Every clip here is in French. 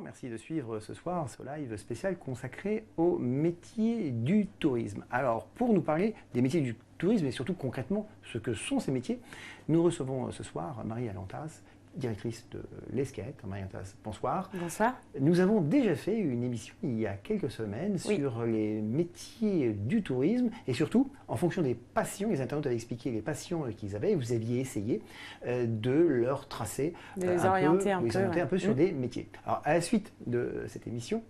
merci de suivre ce soir ce live spécial consacré aux métiers du tourisme. Alors, pour nous parler des métiers du tourisme et surtout concrètement ce que sont ces métiers, nous recevons ce soir Marie Alantas, directrice de l'Escaët. Marie Alantas, bonsoir. Bonsoir. Nous avons déjà fait une émission il y a quelques semaines sur les métiers du tourisme et surtout en fonction des passions. Les internautes avaient expliqué les passions qu'ils avaient et vous aviez essayé de leur tracer, de les orienter un peu sur des métiers. Alors, à la suite de cette émission,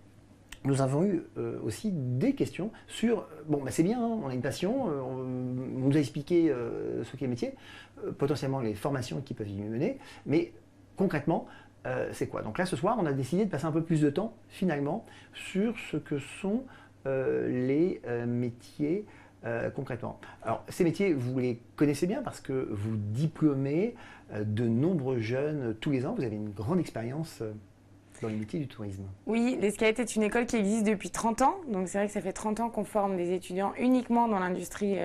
nous avons eu aussi des questions sur, c'est bien, hein, on a une passion, on nous a expliqué ce qu'est le métier, potentiellement les formations qui peuvent y mener, mais concrètement, c'est quoi? Donc là, ce soir, on a décidé de passer un peu plus de temps, finalement, sur ce que sont les métiers concrètement. Alors, ces métiers, vous les connaissez bien parce que vous diplômez de nombreux jeunes tous les ans, vous avez une grande expérience dans les métiers du tourisme. Oui, l'Escaët est une école qui existe depuis 30 ans. Donc c'est vrai que ça fait 30 ans qu'on forme des étudiants uniquement dans l'industrie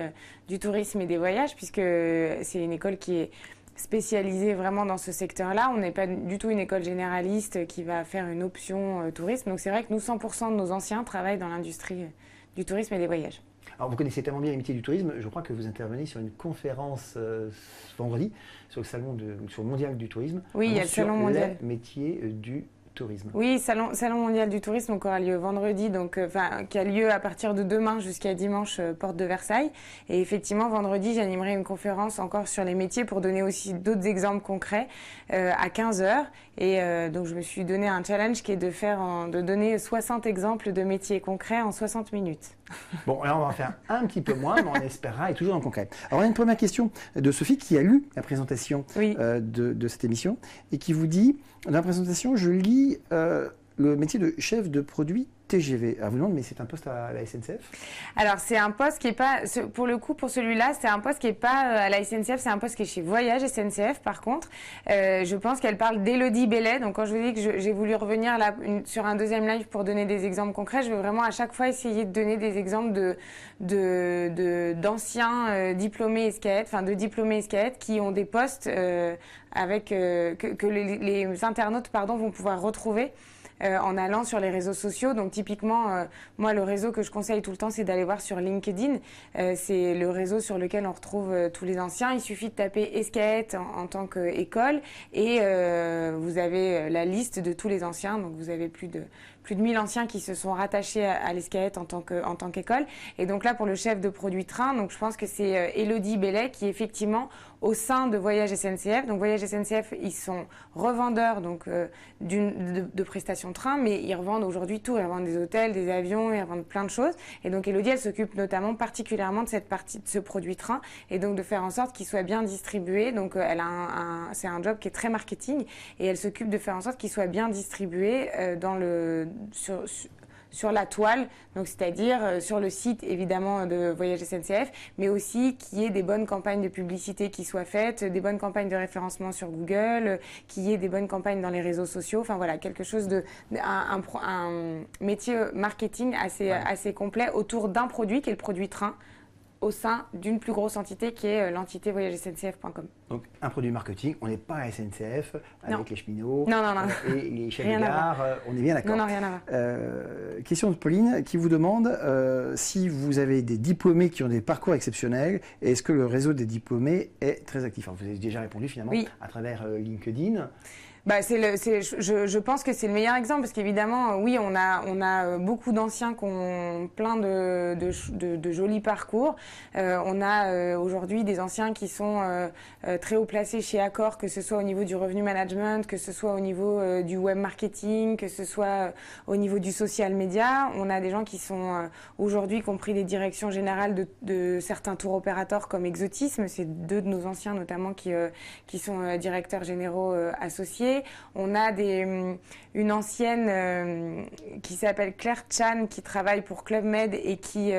du tourisme et des voyages, puisque c'est une école qui est spécialisée vraiment dans ce secteur-là. On n'est pas du tout une école généraliste qui va faire une option tourisme. Donc c'est vrai que nous, 100% de nos anciens travaillent dans l'industrie du tourisme et des voyages. Alors vous connaissez tellement bien les métiers du tourisme, je crois que vous intervenez sur une conférence vendredi sur le mondial du tourisme. Oui, il y a le salon mondial. Les métiers du tourisme. Oui, salon mondial du tourisme donc, aura lieu vendredi, qui a lieu à partir de demain jusqu'à dimanche, porte de Versailles. Et effectivement, vendredi, j'animerai une conférence encore sur les métiers pour donner aussi d'autres exemples concrets à 15h. Et donc, je me suis donné un challenge qui est de donner 60 exemples de métiers concrets en 60 minutes. Bon, alors on va faire un petit peu moins, mais on espérera et toujours en concret. Alors, on a une première question de Sophie qui a lu la présentation de cette émission et qui vous dit, dans la présentation, je lis le métier de chef de produit TGV. Alors, vous demandez, mais c'est un poste à la SNCF? Alors, c'est un poste qui n'est pas, pour le coup, pour celui-là, c'est un poste qui n'est pas à la SNCF, c'est un poste qui est chez Voyage SNCF, par contre. Je pense qu'elle parle d'Élodie Bellet. Donc, quand je vous dis que j'ai voulu revenir là, sur un deuxième live pour donner des exemples concrets, je veux vraiment à chaque fois essayer de donner des exemples d'anciens diplômés Escaët, enfin de diplômés Escaët qui ont des postes que les internautes vont pouvoir retrouver. En allant sur les réseaux sociaux. Donc typiquement, moi, le réseau que je conseille tout le temps, c'est d'aller voir sur LinkedIn. C'est le réseau sur lequel on retrouve tous les anciens. Il suffit de taper Escaët en tant qu'école et vous avez la liste de tous les anciens. Donc vous avez plus de 1000 anciens qui se sont rattachés à l'Escaët en tant qu'école. Et donc là, pour le chef de produit train, donc je pense que c'est Élodie Bellet qui est effectivement au sein de Voyage SNCF. Donc Voyage SNCF, ils sont revendeurs de prestations de train, mais ils revendent aujourd'hui tout. Ils revendent des hôtels, des avions, ils revendent plein de choses. Et donc Élodie, elle s'occupe notamment particulièrement de cette partie de ce produit train et donc de faire en sorte qu'il soit bien distribué. Donc c'est un job qui est très marketing et elle s'occupe de faire en sorte qu'il soit bien distribué sur la toile, donc c'est-à-dire sur le site évidemment de Voyage SNCF, mais aussi qu'il y ait des bonnes campagnes de publicité qui soient faites, des bonnes campagnes de référencement sur Google, qu'il y ait des bonnes campagnes dans les réseaux sociaux, enfin voilà, quelque chose un métier marketing assez complet autour d'un produit qui est le produit train, au sein d'une plus grosse entité qui est l'entité voyagesncf.com. Donc, un produit marketing, on n'est pas à SNCF avec les cheminots et les chefs de gare, on est bien d'accord. Non, rien à voir. Question de Pauline qui vous demande si vous avez des diplômés qui ont des parcours exceptionnels et est-ce que le réseau des diplômés est très actif? Alors, vous avez déjà répondu finalement à travers LinkedIn. Je pense que c'est le meilleur exemple parce qu'évidemment, oui, on a beaucoup d'anciens qui ont plein de jolis parcours. On a aujourd'hui des anciens qui sont très haut placés chez Accor, que ce soit au niveau du revenu management, que ce soit au niveau du web marketing, que ce soit au niveau du social media. On a des gens qui sont aujourd'hui qui ont pris des directions générales de certains tours opérateurs comme Exotisme. C'est deux de nos anciens notamment qui sont directeurs généraux associés. On a une ancienne qui s'appelle Claire Chan qui travaille pour Club Med et qui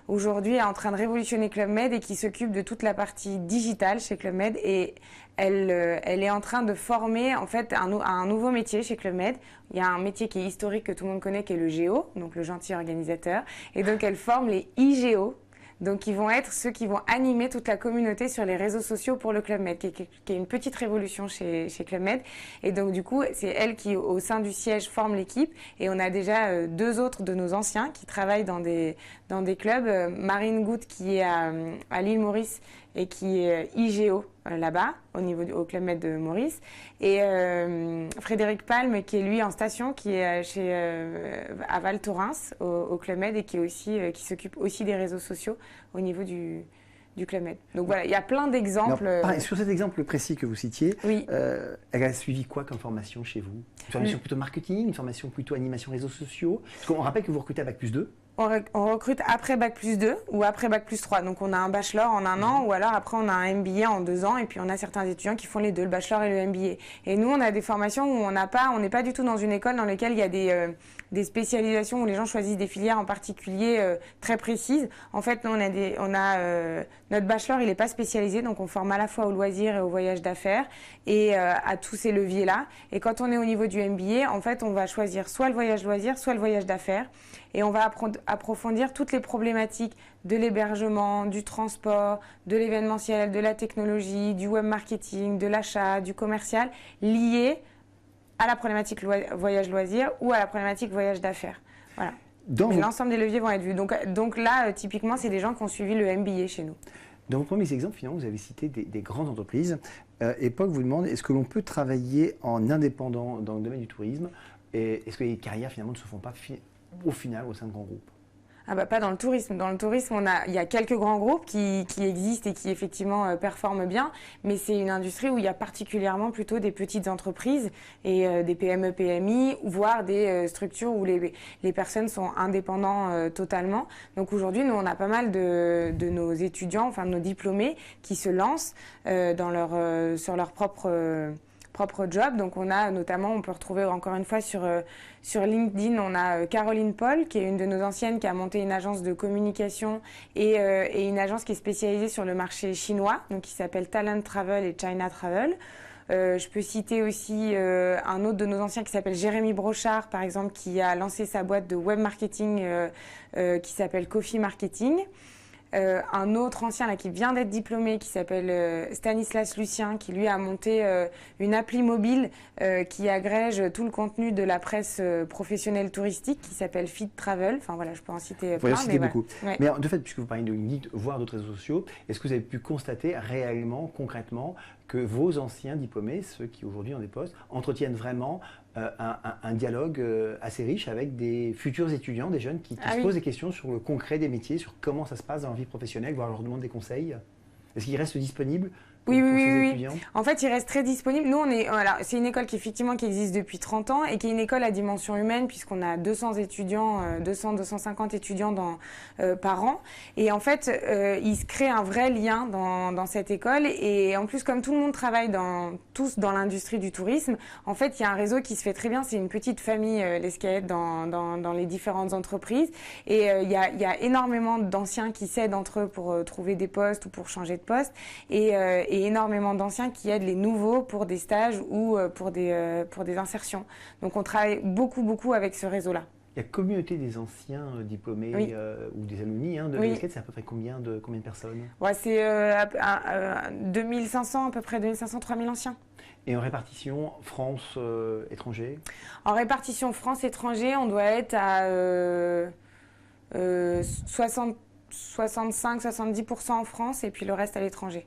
aujourd'hui est en train de révolutionner Club Med et qui s'occupe de toute la partie digitale chez Club Med et elle est en train de former en fait un nouveau métier chez Club Med. Il y a un métier qui est historique que tout le monde connaît qui est le géo, donc le gentil organisateur, et donc elle forme les IGO. Donc, ils vont être ceux qui vont animer toute la communauté sur les réseaux sociaux pour le Club Med, qui est une petite révolution chez Club Med. Et donc, du coup, c'est elle qui, au sein du siège, forme l'équipe. Et on a déjà 2 autres de nos anciens qui travaillent dans des clubs. Marine Goutte, qui est à l'île Maurice et qui est IGO là-bas, au Club Med de Maurice. Et Frédéric Palme, qui est lui en station, qui est à Val Thorens, au Club Med, et qui s'occupe aussi des réseaux sociaux au niveau du Club Med. Donc voilà, il y a plein d'exemples. Sur cet exemple précis que vous citiez, oui. Elle a suivi quoi comme formation chez vous? Une formation plutôt marketing, une formation plutôt animation réseaux sociaux? Parce qu'on rappelle que vous recrutez à Bac+2. On recrute après Bac+2 ou après Bac+3. Donc, on a un bachelor en 1 an, ou alors après, on a un MBA en 2 ans. Et puis, on a certains étudiants qui font les deux, le bachelor et le MBA. Et nous, on a des formations où on n'est pas du tout dans une école dans laquelle il y a des spécialisations où les gens choisissent des filières en particulier très précises. En fait, nous, notre bachelor, il n'est pas spécialisé. Donc, on forme à la fois au loisir et au voyage d'affaires et à tous ces leviers-là. Et quand on est au niveau du MBA, en fait, on va choisir soit le voyage loisir, soit le voyage d'affaires. Et on va approfondir toutes les problématiques de l'hébergement, du transport, de l'événementiel, de la technologie, du web marketing, de l'achat, du commercial, liées à la problématique voyage loisir ou à la problématique voyage d'affaires. Voilà. L'ensemble des leviers vont être vus. Donc là, typiquement, c'est des gens qui ont suivi le MBA chez nous. Dans vos premiers exemples, finalement, vous avez cité des grandes entreprises. Epoch vous demande, est-ce que l'on peut travailler en indépendant dans le domaine du tourisme? Et est-ce que les carrières, finalement, ne se font pas au final au sein de grands groupes? Ah bah pas dans le tourisme. Dans le tourisme, il y a quelques grands groupes qui existent et qui effectivement performent bien, mais c'est une industrie où il y a particulièrement plutôt des petites entreprises et des PME, PMI, voire des structures où les personnes sont indépendants totalement. Donc aujourd'hui, nous, on a pas mal de nos étudiants, enfin de nos diplômés, qui se lancent sur leur propre job. Donc on a notamment, on peut retrouver encore une fois sur LinkedIn, on a Caroline Paul, qui est une de nos anciennes, qui a monté une agence de communication et une agence qui est spécialisée sur le marché chinois, donc qui s'appelle Talent Travel et China Travel. Je peux citer aussi un autre de nos anciens qui s'appelle Jérémy Brochard, par exemple, qui a lancé sa boîte de web marketing qui s'appelle Coffee Marketing. Un autre ancien là, qui vient d'être diplômé, qui s'appelle Stanislas Lucien, qui lui a monté une appli mobile qui agrège tout le contenu de la presse professionnelle touristique, qui s'appelle Feed Travel. Enfin voilà, je peux en citer plein. Vous en citez beaucoup. Ouais. Mais de fait, puisque vous parlez de LinkedIn, voire d'autres réseaux sociaux, est-ce que vous avez pu constater réellement, concrètement, que vos anciens diplômés, ceux qui aujourd'hui ont des postes, entretiennent vraiment un dialogue assez riche avec des futurs étudiants, des jeunes qui se posent des questions sur le concret des métiers, sur comment ça se passe dans leur vie professionnelle, voire leur demandent des conseils? Est-ce qu'ils restent disponibles pour ces étudiants? En fait, ils restent très disponibles. Nous, c'est une école qui existe depuis 30 ans et qui est une école à dimension humaine, puisqu'on a 200 étudiants, 250 étudiants par an. Et en fait, il se crée un vrai lien dans cette école. Et en plus, comme tout le monde travaille tous dans l'industrie du tourisme, en fait, il y a un réseau qui se fait très bien. C'est une petite famille, l'Escaët, dans les différentes entreprises. Et il y a énormément d'anciens qui s'aident entre eux pour trouver des postes ou pour changer de poste. Et énormément d'anciens qui aident les nouveaux pour des stages ou pour des insertions. Donc on travaille beaucoup avec ce réseau-là. La communauté des anciens diplômés ou des alumni de l'ESCAT, c'est à peu près combien de personnes? C'est 2500, à peu près 2500, 3000 anciens. Et en répartition France-étranger? En répartition France-étranger, on doit être à 65-70% en France et puis le reste à l'étranger.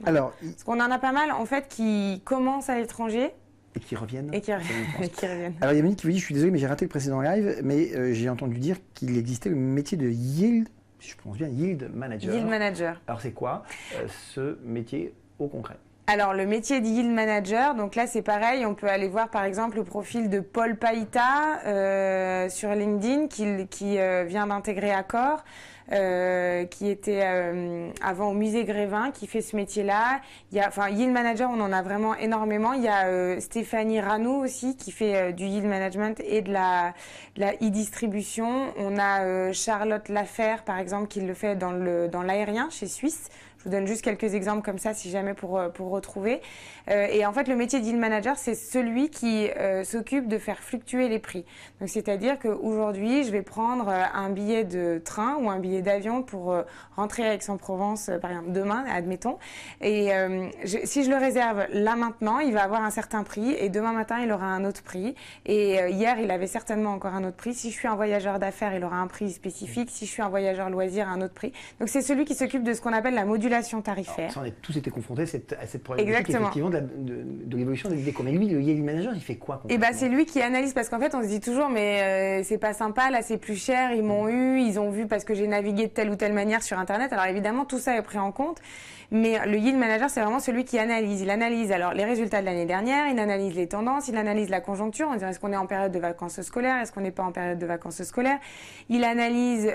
Alors, parce qu'on en a pas mal en fait qui commencent à l'étranger. Et qui reviennent. Alors il y a Monique qui vous dit, je suis désolé mais j'ai raté le précédent live, mais j'ai entendu dire qu'il existait le métier de Yield, si je prononce bien, Yield Manager. Yield Manager. Alors c'est quoi ce métier au concret? Alors, le métier de Yield Manager, donc là, c'est pareil. On peut aller voir, par exemple, le profil de Paul Païta sur LinkedIn, qui vient d'intégrer Accor, qui était avant au musée Grévin, qui fait ce métier-là. Yield Manager, on en a vraiment énormément. Il y a Stéphanie Ranou aussi, qui fait du Yield Management et de la e-distribution. On a Charlotte Laferre, par exemple, qui le fait dans l'aérien, chez Suisse. Je vous donne juste quelques exemples comme ça, si jamais pour retrouver. Et en fait, le métier de yield manager, c'est celui qui s'occupe de faire fluctuer les prix. Donc, c'est-à-dire qu'aujourd'hui, je vais prendre un billet de train ou un billet d'avion pour rentrer à Aix-en-Provence, par exemple, demain, admettons. Et si je le réserve là maintenant, il va avoir un certain prix et demain matin, il aura un autre prix. Et hier, il avait certainement encore un autre prix. Si je suis un voyageur d'affaires, il aura un prix spécifique. Si je suis un voyageur loisir, un autre prix. Donc, c'est celui qui s'occupe de ce qu'on appelle la modulation tarifaire. Alors, ça, on a tous été confrontés à cette problématique effectivement de l'évolution des décos. Mais lui, le yield manager, il fait quoi concrètement? C'est lui qui analyse, parce qu'en fait, on se dit toujours, mais c'est pas sympa, là, c'est plus cher, ils m'ont ils ont vu parce que j'ai navigué de telle ou telle manière sur Internet. Alors évidemment, tout ça est pris en compte. Mais le yield manager, c'est vraiment celui qui analyse. Il analyse alors les résultats de l'année dernière, il analyse les tendances, il analyse la conjoncture, en disant est-ce qu'on est en période de vacances scolaires, est-ce qu'on n'est pas en période de vacances scolaires. Il analyse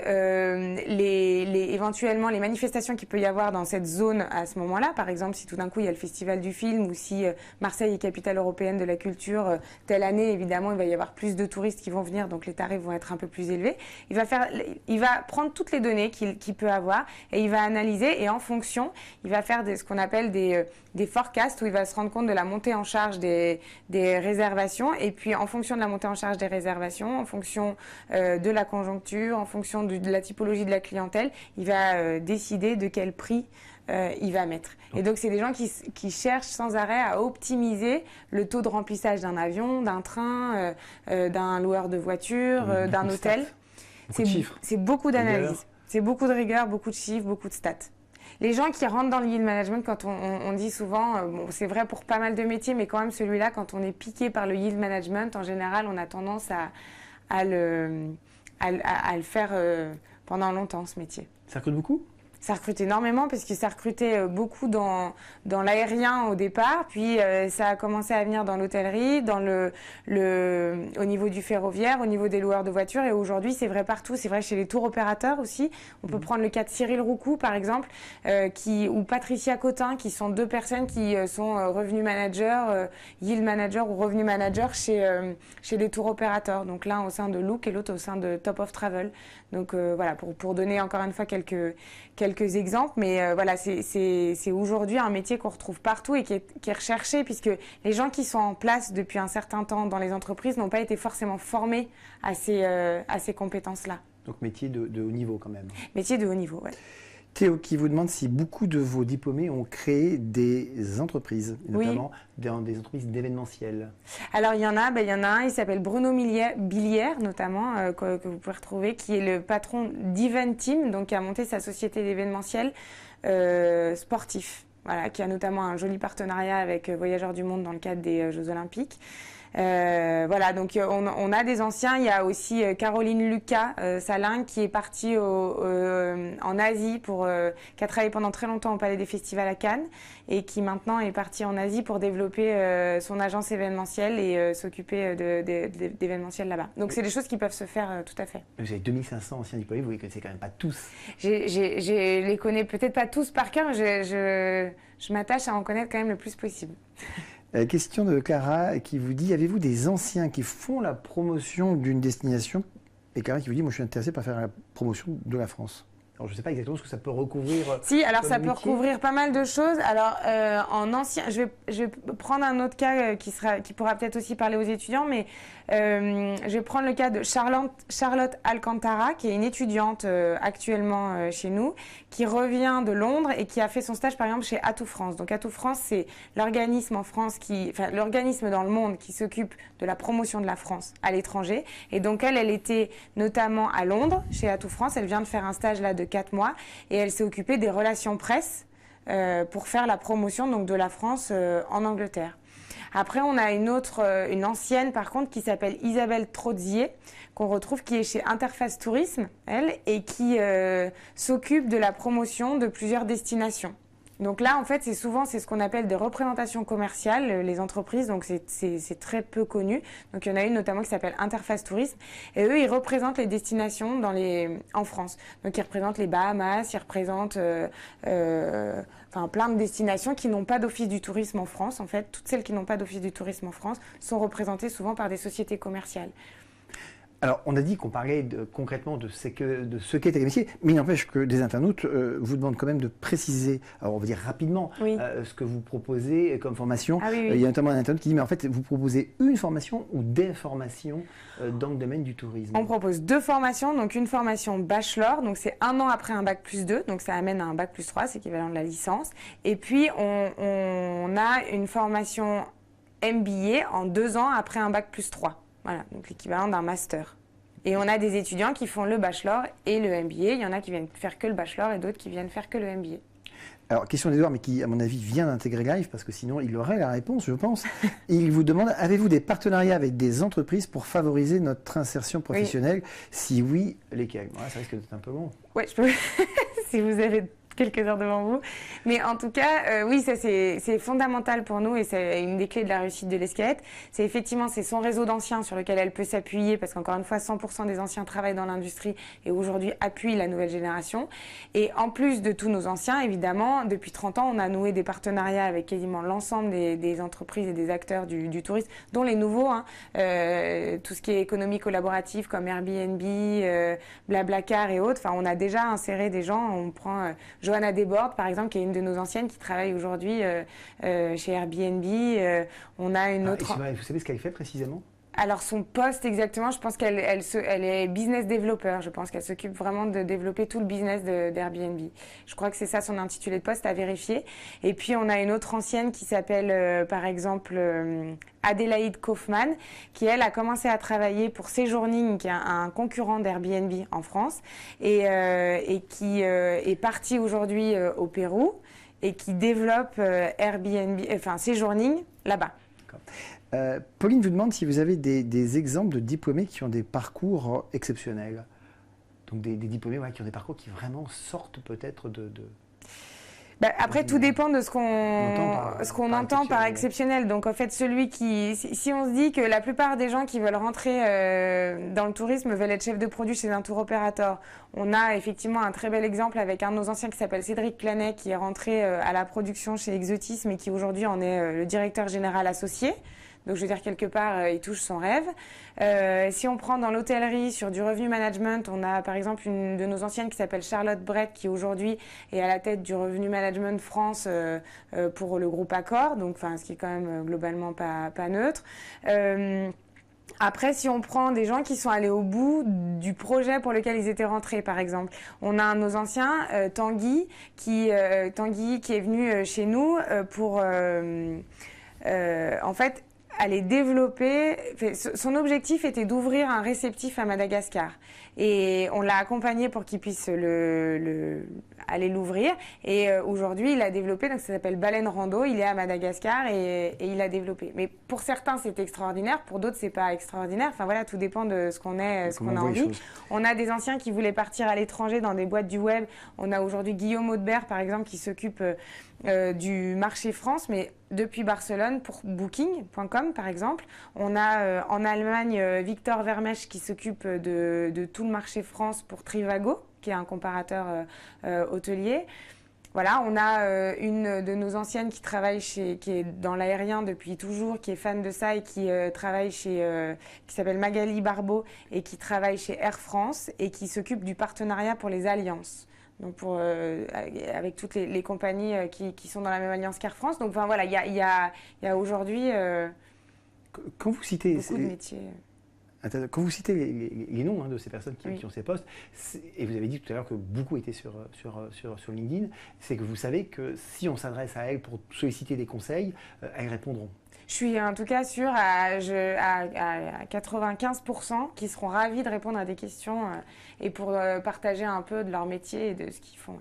éventuellement les manifestations qu'il peut y avoir dans cette zone à ce moment-là. Par exemple, si tout d'un coup il y a le festival du film ou si Marseille est capitale européenne de la culture, telle année, évidemment, il va y avoir plus de touristes qui vont venir, donc les tarifs vont être un peu plus élevés. Il va prendre toutes les données qu'il peut avoir et il va analyser, et en fonction, il va faire ce qu'on appelle des forecasts, où il va se rendre compte de la montée en charge des réservations, et puis en fonction de la montée en charge des réservations, en fonction de la conjoncture, en fonction de la typologie de la clientèle, il va décider de quel prix il va mettre. Et donc, c'est des gens qui cherchent sans arrêt à optimiser le taux de remplissage d'un avion, d'un train, d'un loueur de voiture, d'un hôtel. C'est beaucoup d'analyse. C'est beaucoup de rigueur, beaucoup de chiffres, beaucoup de stats. Les gens qui rentrent dans le yield management, quand on dit souvent, bon, c'est vrai pour pas mal de métiers, mais quand même celui-là, quand on est piqué par le yield management, en général, on a tendance à le faire pendant longtemps, ce métier. Ça recrute beaucoup? Ça recrute énormément, parce que ça recrutait beaucoup dans l'aérien au départ, puis ça a commencé à venir dans l'hôtellerie, au niveau du ferroviaire, au niveau des loueurs de voitures, et aujourd'hui c'est vrai partout, c'est vrai chez les tours opérateurs aussi. On peut prendre le cas de Cyril Roucou par exemple, ou Patricia Cotin, qui sont deux personnes qui sont revenu manager, yield manager ou revenu manager chez les tours opérateurs. Donc l'un au sein de Look et l'autre au sein de Top of Travel. Donc voilà, pour donner encore une fois quelques exemples, mais voilà, c'est aujourd'hui un métier qu'on retrouve partout et qui est recherché, puisque les gens qui sont en place depuis un certain temps dans les entreprises n'ont pas été forcément formés à ces compétences-là. Donc métier de haut niveau quand même. Métier de haut niveau, oui. Théo qui vous demande si beaucoup de vos diplômés ont créé des entreprises, notamment des entreprises d'événementiel. Alors il y en a un, il s'appelle Bruno Billière notamment, que vous pouvez retrouver, qui est le patron d'Eventim, donc qui a monté sa société d'événementiel sportif. Voilà, qui a notamment un joli partenariat avec Voyageurs du Monde dans le cadre des Jeux Olympiques. Voilà, donc on a des anciens. Il y a aussi Caroline Lucas Salin, qui est partie en Asie qui a travaillé pendant très longtemps au Palais des Festivals à Cannes, et qui maintenant est partie en Asie pour développer son agence événementielle et s'occuper d'événementiel là-bas. Donc c'est des choses qui peuvent se faire tout à fait. Vous avez 2500 anciens diplômés, vous les connaissez quand même pas tous. Je les connais peut-être pas tous par cœur, mais je m'attache à en connaître quand même le plus possible. Question de Clara qui vous dit, avez-vous des anciens qui font la promotion d'une destination? Et Clara qui vous dit, moi je suis intéressé par faire la promotion de la France. Alors je ne sais pas exactement ce que ça peut recouvrir. Si, alors ça peut recouvrir pas mal de choses. Alors en ancien, je vais prendre un autre cas qui pourra peut-être aussi parler aux étudiants, mais je vais prendre le cas de Charlotte Alcantara, qui est une étudiante actuellement chez nous, qui revient de Londres et qui a fait son stage par exemple chez Atout France. Donc Atout France, c'est l'organisme en France l'organisme dans le monde qui s'occupe de la promotion de la France à l'étranger. Et donc elle était notamment à Londres chez Atout France. Elle vient de faire un stage là de 4 mois et elle s'est occupée des relations presse pour faire la promotion donc de la France en Angleterre. Après, on a une ancienne par contre qui s'appelle Isabelle Trozier, qu'on retrouve, qui est chez Interface Tourisme, elle, et qui s'occupe de la promotion de plusieurs destinations. Donc là, en fait, c'est ce qu'on appelle des représentations commerciales, les entreprises, donc c'est très peu connu. Donc il y en a une notamment qui s'appelle Interface Tourisme, et eux, ils représentent les destinations en France. Donc ils représentent les Bahamas, ils représentent plein de destinations qui n'ont pas d'office du tourisme en France. En fait, toutes celles qui n'ont pas d'office du tourisme en France sont représentées souvent par des sociétés commerciales. Alors, on a dit qu'on parlait concrètement de ce qu'est Télémétier, mais il n'empêche que des internautes vous demandent quand même de préciser, alors on va dire rapidement, ce que vous proposez comme formation. Ah, oui. Il y a notamment un internaute qui dit, mais en fait, vous proposez une formation ou des formations dans le domaine du tourisme? On propose 2 formations, donc une formation bachelor, donc c'est 1 an après un bac plus 2, donc ça amène à un bac plus 3, c'est équivalent de la licence. Et puis, on a une formation MBA en 2 ans après un bac plus 3. Voilà, donc l'équivalent d'un master. Et on a des étudiants qui font le bachelor et le MBA. Il y en a qui viennent faire que le bachelor et d'autres qui viennent faire que le MBA. Alors, question d'Edouard, mais qui, à mon avis, vient d'intégrer Live, parce que sinon, il aurait la réponse, je pense. Il vous demande, avez-vous des partenariats avec des entreprises pour favoriser notre insertion professionnelle? Si oui, lesquels? Voilà, ça risque d'être un peu long. Oui, je peux. Si vous avez quelques heures devant vous. Mais en tout cas, oui, ça c'est fondamental pour nous et c'est une des clés de la réussite de l'Escalette. C'est effectivement, c'est son réseau d'anciens sur lequel elle peut s'appuyer parce qu'encore une fois, 100% des anciens travaillent dans l'industrie et aujourd'hui appuient la nouvelle génération. Et en plus de tous nos anciens, évidemment, depuis 30 ans, on a noué des partenariats avec quasiment l'ensemble des entreprises et des acteurs du tourisme, dont les nouveaux, hein, tout ce qui est économie collaborative comme Airbnb, Blablacar et autres. Enfin, on a déjà inséré des gens, on prend Johanna Desbordes, par exemple, qui est une de nos anciennes, qui travaille aujourd'hui chez Airbnb. On a une autre... Vous savez ce qu'elle fait précisément? Alors son poste exactement, je pense qu'elle est business developer. Je pense qu'elle s'occupe vraiment de développer tout le business d'Airbnb. Je crois que c'est ça son intitulé de poste, à vérifier. Et puis on a une autre ancienne qui s'appelle par exemple Adélaïde Kaufmann, qui elle a commencé à travailler pour Séjourning, qui est un concurrent d'Airbnb en France, et qui est partie aujourd'hui au Pérou et qui développe Airbnb, enfin Séjourning là-bas. Pauline vous demande si vous avez des exemples de diplômés qui ont des parcours exceptionnels. Donc des diplômés qui ont des parcours qui vraiment sortent peut-être de... Après, tout dépend de ce qu'on entend par exceptionnel. Donc, en fait, si on se dit que la plupart des gens qui veulent rentrer dans le tourisme veulent être chef de produit chez un tour opérateur, on a effectivement un très bel exemple avec un de nos anciens qui s'appelle Cédric Planet, qui est rentré à la production chez Exotisme et qui aujourd'hui en est le directeur général associé. Donc, je veux dire, quelque part, il touche son rêve. Si on prend dans l'hôtellerie, sur du revenu management, on a par exemple une de nos anciennes qui s'appelle Charlotte Brett, qui aujourd'hui est à la tête du revenu management France pour le groupe Accor, donc, ce qui est quand même globalement pas neutre. Après, si on prend des gens qui sont allés au bout du projet pour lequel ils étaient rentrés, par exemple, on a un de nos anciens, Tanguy, qui est venu chez nous pour, en fait, aller développer. Son objectif était d'ouvrir un réceptif à Madagascar. Et on l'a accompagné pour qu'il puisse aller l'ouvrir. Et aujourd'hui, il a développé, donc ça s'appelle Baleine Rando. Il est à Madagascar et il a développé. Mais pour certains, c'est extraordinaire. Pour d'autres, c'est pas extraordinaire. Enfin voilà, tout dépend de ce qu'on a envie. On a des anciens qui voulaient partir à l'étranger dans des boîtes du web. On a aujourd'hui Guillaume Audebert, par exemple, qui s'occupe du marché France, mais depuis Barcelone pour Booking.com, par exemple. On a en Allemagne Victor Vermech qui s'occupe de tout le marché France pour Trivago, qui est un comparateur hôtelier. Voilà, on a une de nos anciennes qui est dans l'aérien depuis toujours, qui est fan de ça et qui travaille qui s'appelle Magali Barbeau et qui travaille chez Air France et qui s'occupe du partenariat pour les alliances. Donc avec toutes les compagnies qui sont dans la même alliance qu'Air France. Donc enfin voilà, il y a aujourd'hui quand vous citez beaucoup de métiers. Quand vous citez les noms de ces personnes qui ont ces postes, et vous avez dit tout à l'heure que beaucoup étaient sur LinkedIn, c'est que vous savez que si on s'adresse à elles pour solliciter des conseils, elles répondront. Je suis en tout cas sûre à 95% qui seront ravis de répondre à des questions et pour partager un peu de leur métier et de ce qu'ils font.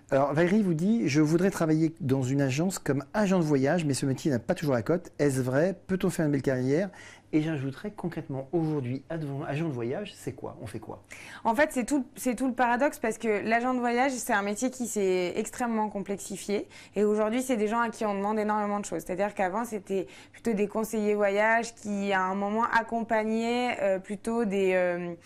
Alors Valérie vous dit, je voudrais travailler dans une agence comme agent de voyage, mais ce métier n'a pas toujours la cote. Est-ce vrai? Peut-on faire une belle carrière? Et j'ajouterais concrètement, aujourd'hui, agent de voyage, c'est quoi? On fait quoi? En fait, c'est tout le paradoxe parce que l'agent de voyage, c'est un métier qui s'est extrêmement complexifié. Et aujourd'hui, c'est des gens à qui on demande énormément de choses. C'est-à-dire qu'avant, c'était plutôt des conseillers voyage qui, à un moment, accompagnaient plutôt des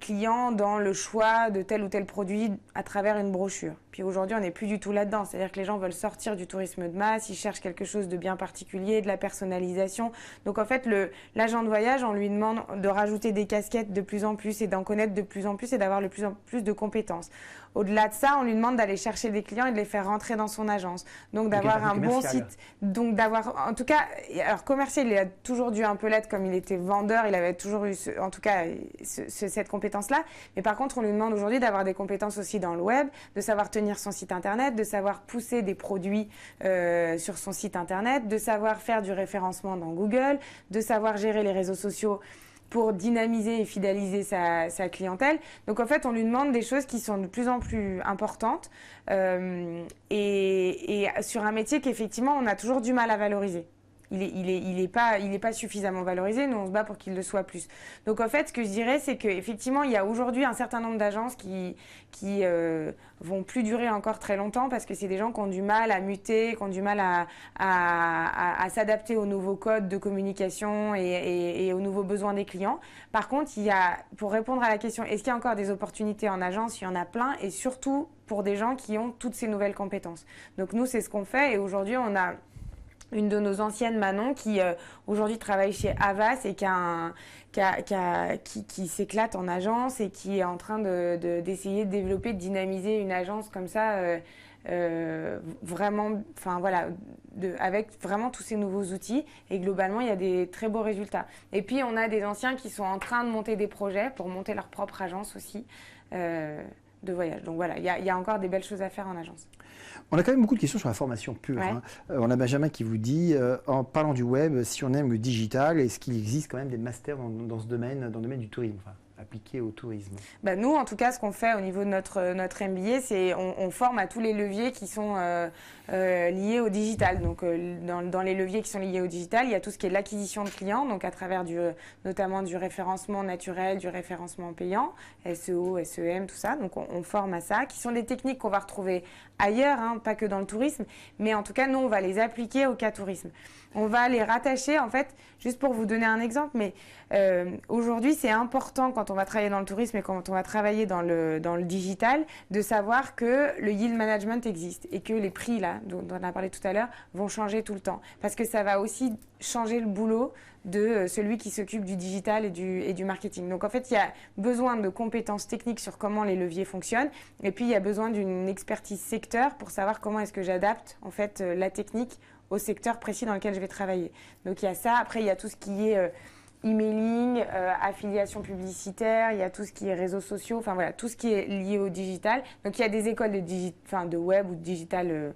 clients dans le choix de tel ou tel produit à travers une brochure. Puis aujourd'hui, on n'est plus du tout là-dedans. C'est-à-dire que les gens veulent sortir du tourisme de masse, ils cherchent quelque chose de bien particulier, de la personnalisation. Donc en fait, l'agent de voyage, on lui demande de rajouter des casquettes de plus en plus et d'en connaître de plus en plus et d'avoir de plus en plus de compétences. Au-delà de ça, on lui demande d'aller chercher des clients et de les faire rentrer dans son agence. Donc d'avoir un bon site. Donc d'avoir, en tout cas, alors commercial, il a toujours dû un peu l'être comme il était vendeur, il avait toujours eu, en tout cas, cette compétence-là. Mais par contre, on lui demande aujourd'hui d'avoir des compétences aussi dans le web, de savoir tenir son site internet, de savoir pousser des produits sur son site internet, de savoir faire du référencement dans Google, de savoir gérer les réseaux sociaux pour dynamiser et fidéliser sa clientèle. Donc en fait, on lui demande des choses qui sont de plus en plus importantes et sur un métier qu'effectivement, on a toujours du mal à valoriser. Il est pas suffisamment valorisé, nous on se bat pour qu'il le soit plus. Donc en fait, ce que je dirais, c'est qu'effectivement, il y a aujourd'hui un certain nombre d'agences qui vont plus durer encore très longtemps parce que c'est des gens qui ont du mal à muter, qui ont du mal à s'adapter aux nouveaux codes de communication et aux nouveaux besoins des clients. Par contre, pour répondre à la question, est-ce qu'il y a encore des opportunités en agence? Il y en a plein et surtout pour des gens qui ont toutes ces nouvelles compétences. Donc nous, c'est ce qu'on fait et aujourd'hui, on a une de nos anciennes, Manon, qui aujourd'hui travaille chez Havas et qui s'éclate en agence et qui est en train d'essayer de développer, de dynamiser une agence comme ça, vraiment, enfin voilà, avec vraiment tous ces nouveaux outils. Et globalement, il y a des très beaux résultats. Et puis, on a des anciens qui sont en train de monter des projets pour monter leur propre agence aussi de voyage. Donc voilà, il y a encore des belles choses à faire en agence. On a quand même beaucoup de questions sur la formation pure. Ouais. On a Benjamin qui vous dit, en parlant du web, si on aime le digital, est-ce qu'il existe quand même des masters dans ce domaine, dans le domaine du tourisme, enfin, appliqué au tourisme? Nous, en tout cas, ce qu'on fait au niveau de notre MBA, c'est on forme à tous les leviers qui sont liés au digital. Donc, dans les leviers qui sont liés au digital, il y a tout ce qui est l'acquisition de clients, donc à travers notamment du référencement naturel, du référencement payant, SEO, SEM, tout ça. Donc, on forme à ça, qui sont des techniques qu'on va retrouver ailleurs, hein, pas que dans le tourisme, mais en tout cas, nous, on va les appliquer au cas tourisme. On va les rattacher, en fait, juste pour vous donner un exemple, mais aujourd'hui, c'est important quand on va travailler dans le tourisme et quand on va travailler dans le digital, de savoir que le yield management existe et que les prix, là, dont on a parlé tout à l'heure, vont changer tout le temps. Parce que ça va aussi changer le boulot de celui qui s'occupe du digital et du marketing. Donc en fait, il y a besoin de compétences techniques sur comment les leviers fonctionnent et puis il y a besoin d'une expertise secteur pour savoir comment est-ce que j'adapte en fait la technique au secteur précis dans lequel je vais travailler. Donc il y a ça. Après, il y a tout ce qui est emailing, affiliation publicitaire, il y a tout ce qui est réseaux sociaux, enfin voilà, tout ce qui est lié au digital. Donc il y a des écoles de web ou de digital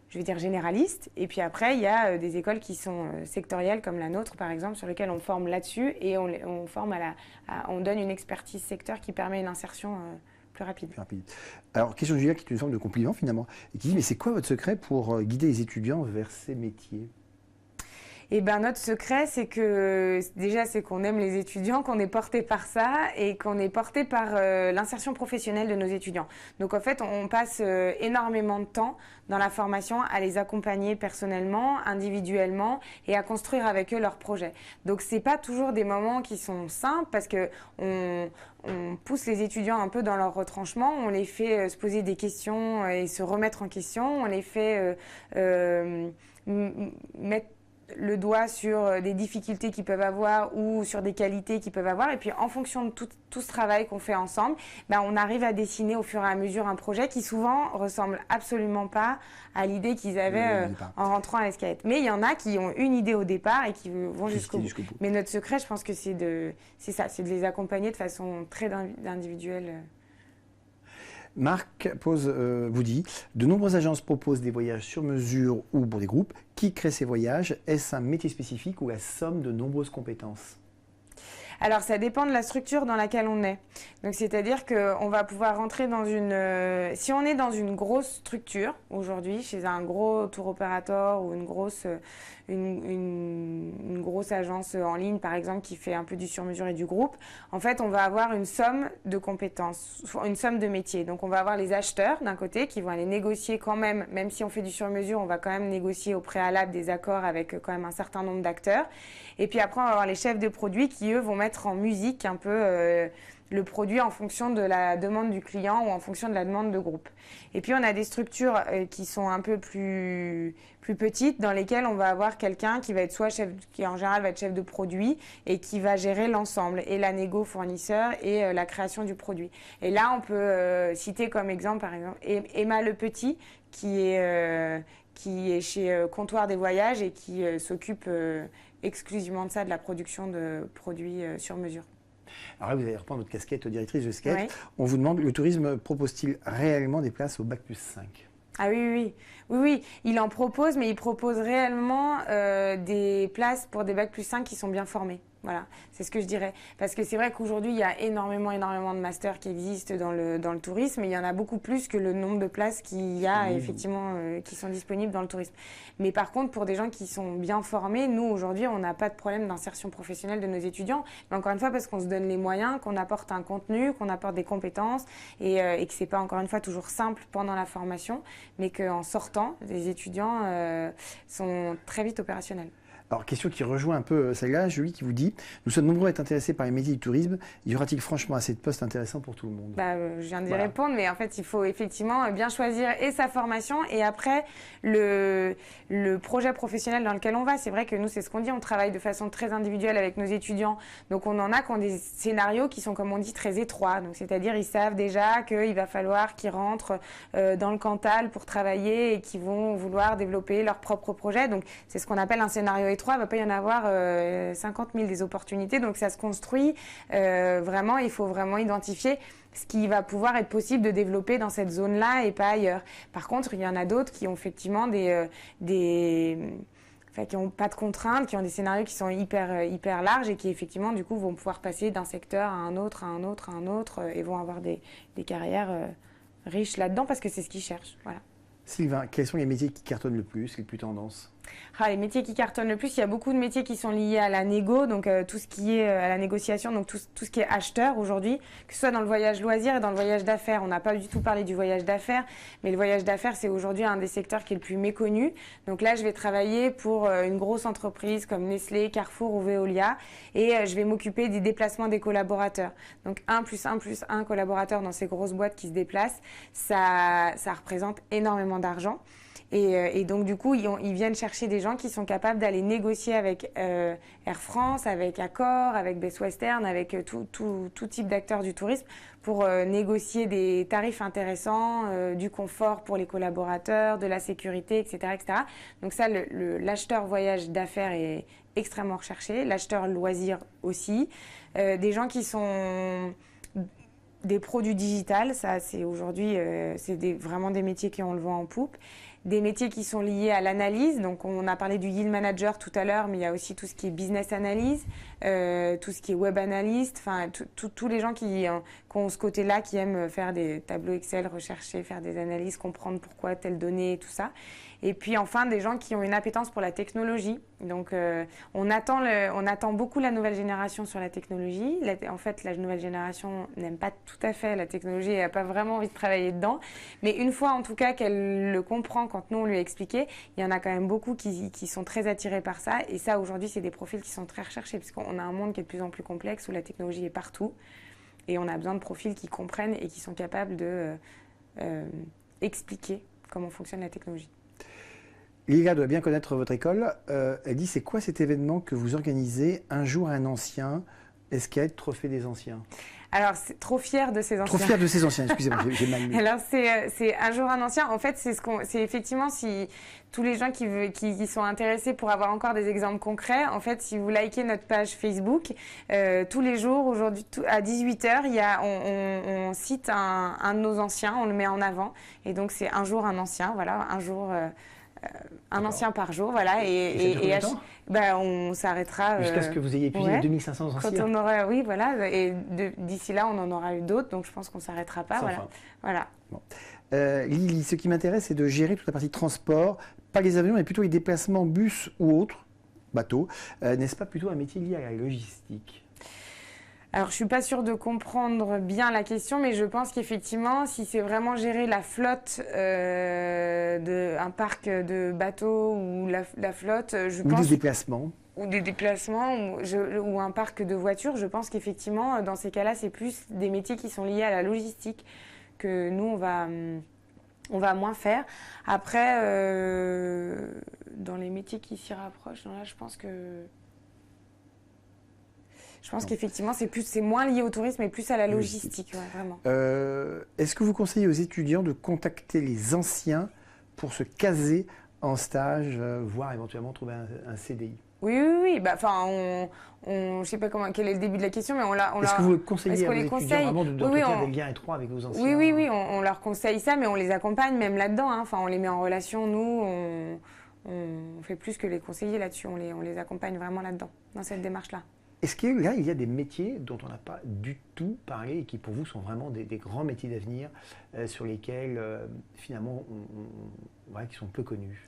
je vais dire généralistes. Et puis après, il y a des écoles qui sont sectorielles, comme la nôtre, par exemple, sur lesquelles on forme là-dessus et on forme on donne une expertise secteur qui permet une insertion plus rapide. Alors, question de Julia qui est une forme de compliment finalement, et qui dit, mais c'est quoi votre secret pour guider les étudiants vers ces métiers? Eh ben, notre secret, c'est qu'on aime les étudiants, qu'on est porté par ça et qu'on est porté par l'insertion professionnelle de nos étudiants. Donc, en fait, on passe énormément de temps dans la formation à les accompagner personnellement, individuellement et à construire avec eux leurs projets. Donc, c'est pas toujours des moments qui sont simples parce que on pousse les étudiants un peu dans leur retranchement, on les fait se poser des questions et se remettre en question, on les fait mettre le doigt sur des difficultés qu'ils peuvent avoir ou sur des qualités qu'ils peuvent avoir. Et puis, en fonction de tout ce travail qu'on fait ensemble, on arrive à dessiner au fur et à mesure un projet qui souvent ressemble absolument pas à l'idée qu'ils avaient en rentrant à SKED. Mais il y en a qui ont une idée au départ et qui vont jusqu'au bout. Mais notre secret, je pense que c'est de les accompagner de façon très individuelle. Marc vous dit, de nombreuses agences proposent des voyages sur mesure ou pour des groupes. Qui crée ces voyages? Est-ce un métier spécifique ou la somme de nombreuses compétences? Alors, ça dépend de la structure dans laquelle on est. Donc, c'est-à-dire qu'on va pouvoir rentrer dans si on est dans une grosse structure aujourd'hui, chez un gros tour opérateur ou une grosse agence en ligne, par exemple, qui fait un peu du sur-mesure et du groupe, en fait, on va avoir une somme de compétences, une somme de métiers. Donc, on va avoir les acheteurs d'un côté qui vont aller négocier quand même si on fait du sur-mesure, on va quand même négocier au préalable des accords avec quand même un certain nombre d'acteurs. Et puis après, on va avoir les chefs de produits qui, eux, vont mettre mettre en musique un peu le produit en fonction de la demande du client ou en fonction de la demande de groupe. Et puis on a des structures qui sont un peu plus petites, dans lesquelles on va avoir quelqu'un qui va être qui en général va être chef de produit et qui va gérer l'ensemble, et la négo fournisseur et la création du produit. Et là on peut citer comme exemple, par exemple, Emma Le Petit, qui est chez Comptoir des Voyages et qui s'occupe exclusivement de ça, de la production de produits sur mesure. Alors là, vous allez reprendre votre casquette directrice de SKED. Oui. On vous demande, le tourisme propose-t-il réellement des places au Bac+5 ? Ah oui, il en propose, mais il propose réellement des places pour des Bac+5 qui sont bien formés. Voilà, c'est ce que je dirais. Parce que c'est vrai qu'aujourd'hui, il y a énormément de masters qui existent dans le tourisme, et il y en a beaucoup plus que le nombre de places qu'il y a effectivement qui sont disponibles dans le tourisme. Mais par contre, pour des gens qui sont bien formés, nous, aujourd'hui, on n'a pas de problème d'insertion professionnelle de nos étudiants. Mais encore une fois, parce qu'on se donne les moyens, qu'on apporte un contenu, qu'on apporte des compétences, et que ce n'est pas, encore une fois, toujours simple pendant la formation, mais qu'en sortant, les étudiants sont très vite opérationnels. Alors, question qui rejoint un peu celle-là, Julie qui vous dit « Nous sommes nombreux à être intéressés par les métiers du tourisme. Y aura-t-il franchement assez de postes intéressants pour tout le monde ?» Je viens d'y répondre, mais en fait, il faut effectivement bien choisir et sa formation et après le projet professionnel dans lequel on va. C'est vrai que nous, c'est ce qu'on dit, on travaille de façon très individuelle avec nos étudiants. Donc, on en a qui ont des scénarios qui sont, comme on dit, très étroits. Donc, c'est-à-dire, ils savent déjà qu'il va falloir qu'ils rentrent dans le Cantal pour travailler et qu'ils vont vouloir développer leur propre projet. Donc, c'est ce qu'on appelle un scénario étroit. Il ne va pas y en avoir 50 000 des opportunités. Donc, ça se construit vraiment. Il faut vraiment identifier ce qui va pouvoir être possible de développer dans cette zone-là et pas ailleurs. Par contre, il y en a d'autres qui ont effectivement qui n'ont pas de contraintes, qui ont des scénarios qui sont hyper larges et qui effectivement du coup vont pouvoir passer d'un secteur à un autre, à un autre, à un autre et vont avoir des carrières riches là-dedans parce que c'est ce qu'ils cherchent. Voilà. Sylvain, quels sont les métiers qui cartonnent le plus, les plus tendances ? Les métiers qui cartonnent le plus, il y a beaucoup de métiers qui sont liés à la négo, donc tout ce qui est à la négociation, donc tout ce qui est acheteur aujourd'hui, que ce soit dans le voyage loisir et dans le voyage d'affaires. On n'a pas du tout parlé du voyage d'affaires, mais le voyage d'affaires, c'est aujourd'hui un des secteurs qui est le plus méconnu. Donc là, je vais travailler pour une grosse entreprise comme Nestlé, Carrefour ou Veolia, et je vais m'occuper des déplacements des collaborateurs. Donc 1+1+1 collaborateurs dans ces grosses boîtes qui se déplacent, ça représente énormément d'argent. Et donc, du coup, ils viennent chercher des gens qui sont capables d'aller négocier avec Air France, avec Accor, avec Best Western, avec tout type d'acteurs du tourisme pour négocier des tarifs intéressants, du confort pour les collaborateurs, de la sécurité, etc. etc. Donc ça, l'acheteur voyage d'affaires est extrêmement recherché, l'acheteur loisir aussi. Des gens qui sont des produits digitales, ça c'est aujourd'hui, c'est vraiment des métiers qui ont le vent en poupe. Des métiers qui sont liés à l'analyse, donc on a parlé du yield manager tout à l'heure, mais il y a aussi tout ce qui est business analyse, tout ce qui est web analyst, enfin tous les gens qui ont ce côté-là, qui aiment faire des tableaux Excel, rechercher, faire des analyses, comprendre pourquoi telle donnée et tout ça. Et puis enfin des gens qui ont une appétence pour la technologie. Donc on attend beaucoup la nouvelle génération sur la technologie. En fait, la nouvelle génération n'aime pas tout à fait la technologie et n'a pas vraiment envie de travailler dedans. Mais une fois en tout cas qu'elle le comprend, quand nous on lui a expliqué, il y en a quand même beaucoup qui sont très attirés par ça. Et ça aujourd'hui, c'est des profils qui sont très recherchés parce qu'on a un monde qui est de plus en plus complexe où la technologie est partout. Et on a besoin de profils qui comprennent et qui sont capables de expliquer comment fonctionne la technologie. Lila doit bien connaître votre école. Elle dit, c'est quoi cet événement que vous organisez un jour un ancien, SKED, Trophée des anciens? Alors, c'est trop fier de ces anciens. Trop fier de ces anciens, excusez-moi, j'ai mal lu. Alors, c'est un jour un ancien. En fait, c'est effectivement si tous les gens qui sont intéressés pour avoir encore des exemples concrets, en fait, si vous likez notre page Facebook, tous les jours, aujourd'hui, à 18h, on cite un de nos anciens, on le met en avant. Et donc, c'est un jour un ancien, voilà, un jour... un ancien par jour, voilà, et on s'arrêtera jusqu'à ce que vous ayez épuisé les 2500 anciens. Quand on aura, oui, voilà, et d'ici là, on en aura eu d'autres, donc je pense qu'on s'arrêtera pas, voilà. Bon. Lily, ce qui m'intéresse, c'est de gérer toute la partie transport, pas les avions, mais plutôt les déplacements bus ou autres, bateaux. N'est-ce pas plutôt un métier lié à la logistique ? Alors, je ne suis pas sûre de comprendre bien la question, mais je pense qu'effectivement, si c'est vraiment gérer la flotte d'un parc de bateaux ou la flotte, je pense... Ou des déplacements. ou des déplacements ou un parc de voitures, je pense qu'effectivement, dans ces cas-là, c'est plus des métiers qui sont liés à la logistique que nous, on va moins faire. Après, dans les métiers qui s'y rapprochent, là, je pense qu'effectivement, c'est moins lié au tourisme et plus à la logistique, ouais, vraiment. Est-ce que vous conseillez aux étudiants de contacter les anciens pour se caser en stage, voire éventuellement trouver un CDI? Oui. Je sais pas quel est le début de la question, mais Est-ce que vous le conseillez à vos étudiants vraiment d'entretenir des liens étroits avec vos anciens? Oui, on leur conseille ça, mais on les accompagne même là-dedans. Hein. Enfin, on les met en relation, nous, on fait plus que les conseiller là-dessus. On les accompagne vraiment là-dedans, dans cette démarche-là. Est-ce qu'il y a des métiers dont on n'a pas du tout parlé et qui pour vous sont vraiment des grands métiers d'avenir sur lesquels finalement qui sont peu connus?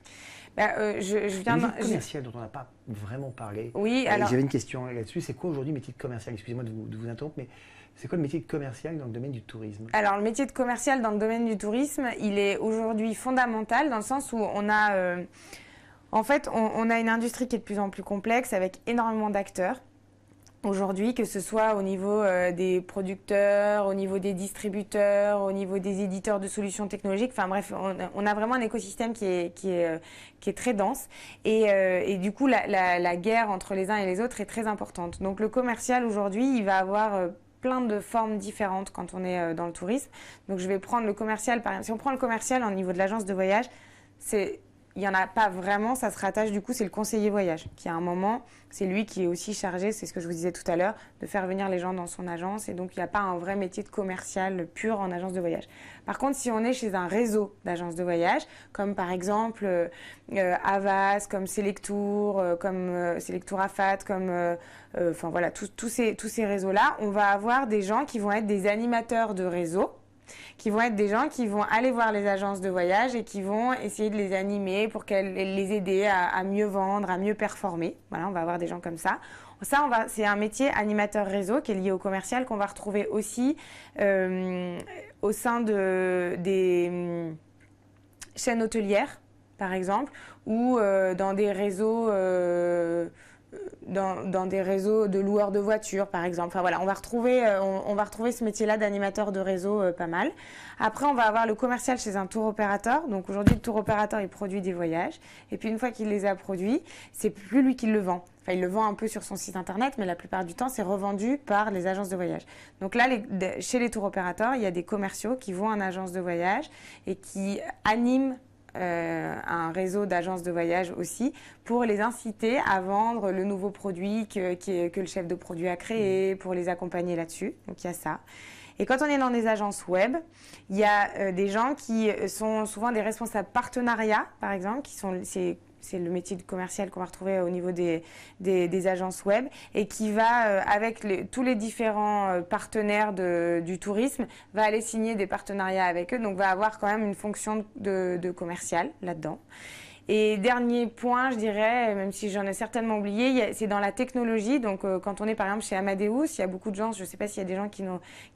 Je viens les métiers commerciaux dont on n'a pas vraiment parlé. Oui, alors... J'avais une question là-dessus. C'est quoi aujourd'hui le métier de commercial? Excusez-moi de vous interrompre, mais c'est quoi le métier de commercial dans le domaine du tourisme? Alors, le métier de commercial dans le domaine du tourisme, il est aujourd'hui fondamental dans le sens où on a... en fait, on a une industrie qui est de plus en plus complexe avec énormément d'acteurs. Aujourd'hui, que ce soit au niveau des producteurs, au niveau des distributeurs, au niveau des éditeurs de solutions technologiques, enfin bref, on a vraiment un écosystème qui est très dense et du coup la guerre entre les uns et les autres est très importante. Donc le commercial aujourd'hui, il va avoir plein de formes différentes quand on est dans le tourisme. Donc je vais prendre le commercial, par exemple, si on prend le commercial au niveau de l'agence de voyage, il n'y en a pas vraiment, ça se rattache du coup, c'est le conseiller voyage qui à un moment, c'est lui qui est aussi chargé, c'est ce que je vous disais tout à l'heure, de faire venir les gens dans son agence et donc il n'y a pas un vrai métier de commercial pur en agence de voyage. Par contre, si on est chez un réseau d'agences de voyage, comme par exemple Havas, comme Selectour, comme Selectour Afat, comme enfin voilà, tous ces réseaux-là, on va avoir des gens qui vont être des animateurs de réseau, qui vont être des gens qui vont aller voir les agences de voyage et qui vont essayer de les animer pour qu'elles les aider à mieux vendre, à mieux performer. Voilà, on va avoir des gens comme ça. C'est un métier animateur réseau qui est lié au commercial qu'on va retrouver aussi au sein des chaînes hôtelières, par exemple, ou dans des réseaux... Dans des réseaux de loueurs de voitures, par exemple. Enfin voilà, on va retrouver ce métier-là d'animateur de réseau pas mal. Après, on va avoir le commercial chez un tour opérateur. Donc aujourd'hui, le tour opérateur, il produit des voyages. Et puis une fois qu'il les a produits, c'est plus lui qui le vend. Enfin, il le vend un peu sur son site internet, mais la plupart du temps, c'est revendu par les agences de voyage. Donc là, chez les tours opérateurs, il y a des commerciaux qui vont en agence de voyage et qui animent un réseau d'agences de voyage aussi pour les inciter à vendre le nouveau produit que le chef de produit a créé, pour les accompagner là-dessus. Donc il y a ça. Et quand on est dans des agences web, il y a des gens qui sont souvent des responsables partenariats, par exemple, c'est le métier de commercial qu'on va retrouver au niveau des agences web et qui va, avec tous les différents partenaires du tourisme, va aller signer des partenariats avec eux. Donc, va avoir quand même une fonction de commercial là-dedans. Et dernier point, je dirais, même si j'en ai certainement oublié, c'est dans la technologie. Donc, quand on est par exemple chez Amadeus, il y a beaucoup de gens, je ne sais pas s'il y a des gens qui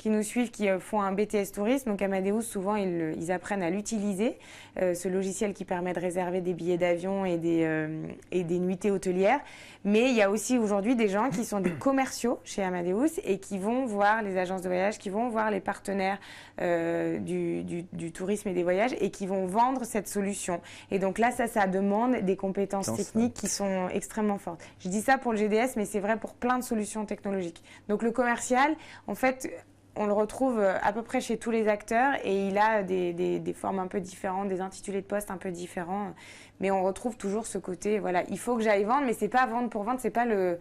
nous suivent, qui font un BTS tourisme. Donc, Amadeus, souvent, ils apprennent à l'utiliser, ce logiciel qui permet de réserver des billets d'avion et des nuitées hôtelières. Mais il y a aussi aujourd'hui des gens qui sont des commerciaux chez Amadeus et qui vont voir les agences de voyage, qui vont voir les partenaires du tourisme et des voyages et qui vont vendre cette solution. Et donc là, ça demande des compétences techniques qui sont extrêmement fortes. Je dis ça pour le GDS, mais c'est vrai pour plein de solutions technologiques. Donc le commercial, en fait, on le retrouve à peu près chez tous les acteurs et il a des formes un peu différentes, des intitulés de poste un peu différents. Mais on retrouve toujours ce côté, voilà, il faut que j'aille vendre, mais c'est pas vendre pour vendre, c'est pas le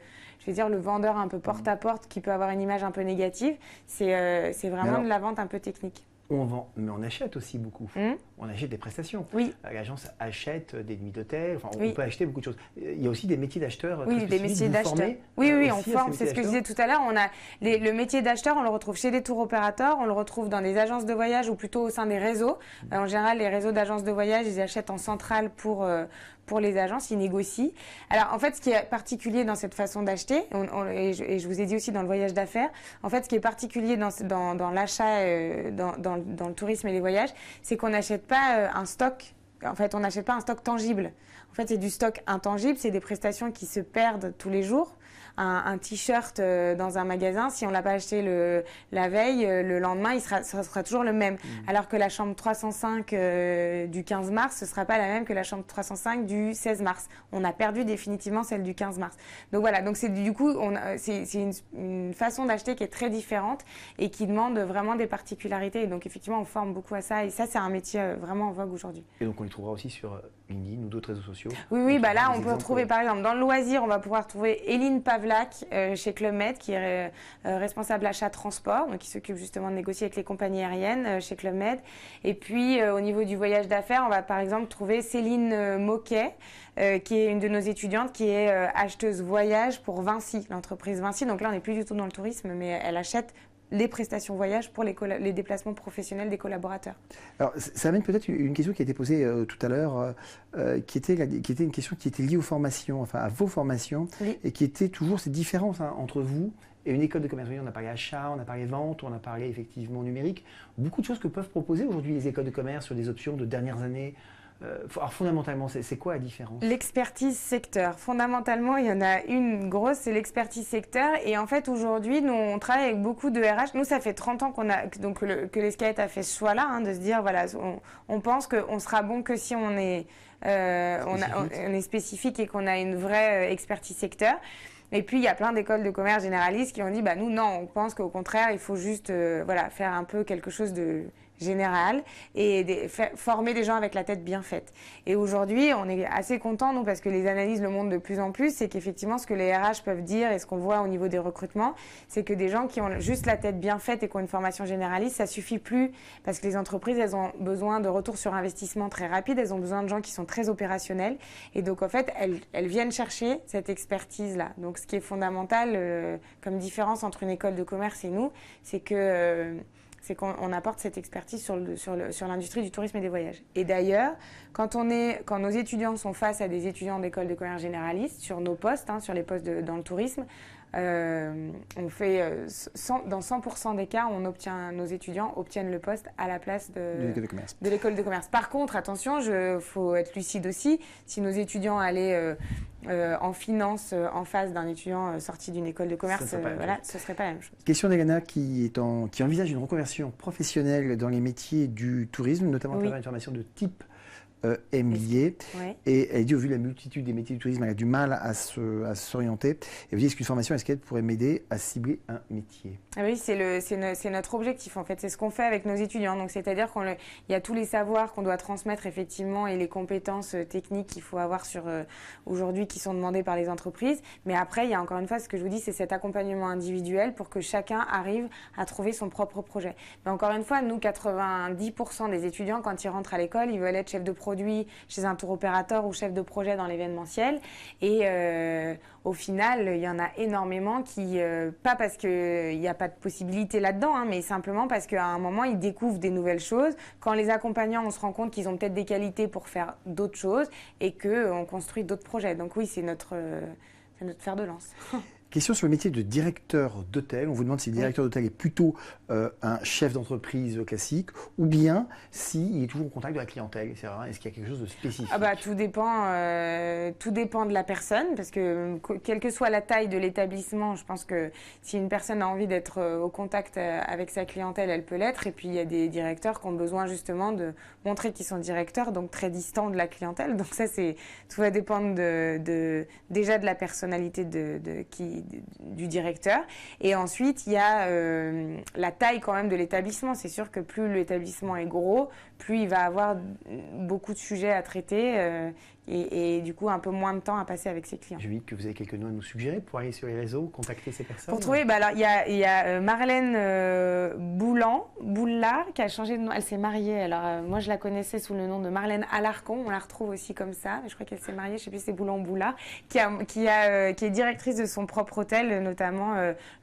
vendeur un peu porte-à-porte qui peut avoir une image un peu négative. C'est vraiment de la vente un peu technique. On vend, mais on achète aussi beaucoup. On achète des prestations. Oui. L'agence achète des nuits d'hôtel. Enfin, on peut acheter beaucoup de choses. Il y a aussi des métiers d'acheteurs. Oui, des métiers d'acheteurs. Oui, on forme. C'est ce que je disais tout à l'heure. On a le métier d'acheteur, on le retrouve chez des tours opérateurs, on le retrouve dans des agences de voyage ou plutôt au sein des réseaux. En général, les réseaux d'agences de voyage, ils achètent en centrale pour les agences, ils négocient. Alors, en fait, ce qui est particulier dans cette façon d'acheter, et je vous ai dit aussi dans le voyage d'affaires, en fait, ce qui est particulier dans l'achat, dans le tourisme et les voyages, c'est qu'on n'achète pas un stock. En fait, on n'achète pas un stock tangible. En fait, c'est du stock intangible, c'est des prestations qui se perdent tous les jours. Un t-shirt dans un magasin, si on l'a pas acheté la veille, le lendemain, ça sera toujours le même. Alors que la chambre 305 du 15 mars, ce sera pas la même que la chambre 305 du 16 mars. On a perdu définitivement celle du 15 mars. Donc voilà, donc c'est du coup, c'est une façon d'acheter qui est très différente et qui demande vraiment des particularités. Et donc effectivement, on forme beaucoup à ça. Et ça, c'est un métier vraiment en vogue aujourd'hui. Et donc on les trouvera aussi sur LinkedIn ou d'autres réseaux sociaux. Oui, bah là, on peut retrouver, par exemple, dans le loisir, on va pouvoir trouver Eline Pavlak chez Club Med, qui est responsable achat transport, donc qui s'occupe justement de négocier avec les compagnies aériennes chez Club Med. Et puis, au niveau du voyage d'affaires, on va par exemple trouver Céline Moquet, qui est une de nos étudiantes, qui est acheteuse voyage pour Vinci, l'entreprise Vinci. Donc là, on n'est plus du tout dans le tourisme, mais elle achète les prestations voyage pour les déplacements professionnels des collaborateurs. Alors, ça amène peut-être une question qui a été posée tout à l'heure, qui était une question qui était liée aux formations, enfin à vos formations, oui. Et qui était toujours ces différences entre vous et une école de commerce. On a parlé achat, on a parlé vente, on a parlé effectivement numérique. Beaucoup de choses que peuvent proposer aujourd'hui les écoles de commerce sur des options de dernières années. Alors fondamentalement, c'est quoi la différence? L'expertise secteur. Fondamentalement, il y en a une grosse, c'est l'expertise secteur. Et en fait, aujourd'hui, nous, on travaille avec beaucoup de RH. Nous, ça fait 30 ans que l'ESCAET a fait ce choix-là, de se dire, voilà, on pense qu'on sera bon que si on est spécifique et qu'on a une vraie expertise secteur. Et puis, il y a plein d'écoles de commerce généralistes qui ont dit, bah nous, non, on pense qu'au contraire, il faut juste faire un peu quelque chose de général et former des gens avec la tête bien faite. Et aujourd'hui, on est assez contents, nous, parce que les analyses le montrent de plus en plus, c'est qu'effectivement, ce que les RH peuvent dire et ce qu'on voit au niveau des recrutements, c'est que des gens qui ont juste la tête bien faite et qui ont une formation généraliste, ça suffit plus, parce que les entreprises, elles ont besoin de retour sur investissement très rapide, elles ont besoin de gens qui sont très opérationnels, et donc, en fait, elles viennent chercher cette expertise-là. Donc, ce qui est fondamental comme différence entre une école de commerce et nous, c'est qu'on apporte cette expertise sur l'industrie du tourisme et des voyages. Et d'ailleurs, quand nos étudiants sont face à des étudiants d'école de commerce généraliste, sur nos postes, sur les postes dans le tourisme, on fait dans 100% des cas, nos étudiants obtiennent le poste à la place de l'école de commerce. Par contre, attention, faut être lucide aussi. Si nos étudiants allaient en finance en face d'un étudiant sorti d'une école de commerce, ce serait pas la même chose. Question d'Elana qui envisage une reconversion professionnelle dans les métiers du tourisme, notamment à travers une formation de type MBA. Ouais. Et elle dit, au vu de la multitude des métiers du tourisme, elle a du mal à s'orienter. Et vous dites, est-ce qu'une formation SCAET pourrait m'aider à cibler un métier? Ah oui, c'est notre objectif en fait. C'est ce qu'on fait avec nos étudiants. Donc, c'est-à-dire qu'il y a tous les savoirs qu'on doit transmettre effectivement et les compétences techniques qu'il faut avoir aujourd'hui qui sont demandées par les entreprises. Mais après, il y a encore une fois, ce que je vous dis, c'est cet accompagnement individuel pour que chacun arrive à trouver son propre projet. Mais encore une fois, nous, 90% des étudiants, quand ils rentrent à l'école, ils veulent être chef de produit chez un tour opérateur ou chef de projet dans l'événementiel. Et au final, il y en a énormément qui, pas parce qu'il n'y a pas de possibilité là-dedans, mais simplement parce qu'à un moment, ils découvrent des nouvelles choses. Quand les accompagnants, on se rend compte qu'ils ont peut-être des qualités pour faire d'autres choses et qu'on construit d'autres projets. Donc oui, c'est notre fer de lance. Question sur le métier de directeur d'hôtel. On vous demande si le directeur d'hôtel est plutôt un chef d'entreprise classique ou bien s'il est toujours en contact de la clientèle. Est-ce qu'il y a quelque chose de spécifique? Tout dépend de la personne parce que quelle que soit la taille de l'établissement, je pense que si une personne a envie d'être au contact avec sa clientèle, elle peut l'être. Et puis il y a des directeurs qui ont besoin justement de montrer qu'ils sont directeurs, donc très distants de la clientèle. Donc ça, tout va dépendre déjà de la personnalité du directeur. Et ensuite, il y a la taille quand même de l'établissement. C'est sûr que plus l'établissement est gros, plus il va avoir beaucoup de sujets à traiter et du coup un peu moins de temps à passer avec ses clients. J'ai vu que vous avez quelques noms à nous suggérer pour aller sur les réseaux, contacter ces personnes. Pour trouver, alors il y a Marlène Boulard qui a changé de nom. Elle s'est mariée. Alors moi je la connaissais sous le nom de Marlène Alarcon. On la retrouve aussi comme ça. Mais je crois qu'elle s'est mariée. Je sais plus si c'est Boulard qui est directrice de son propre hôtel, notamment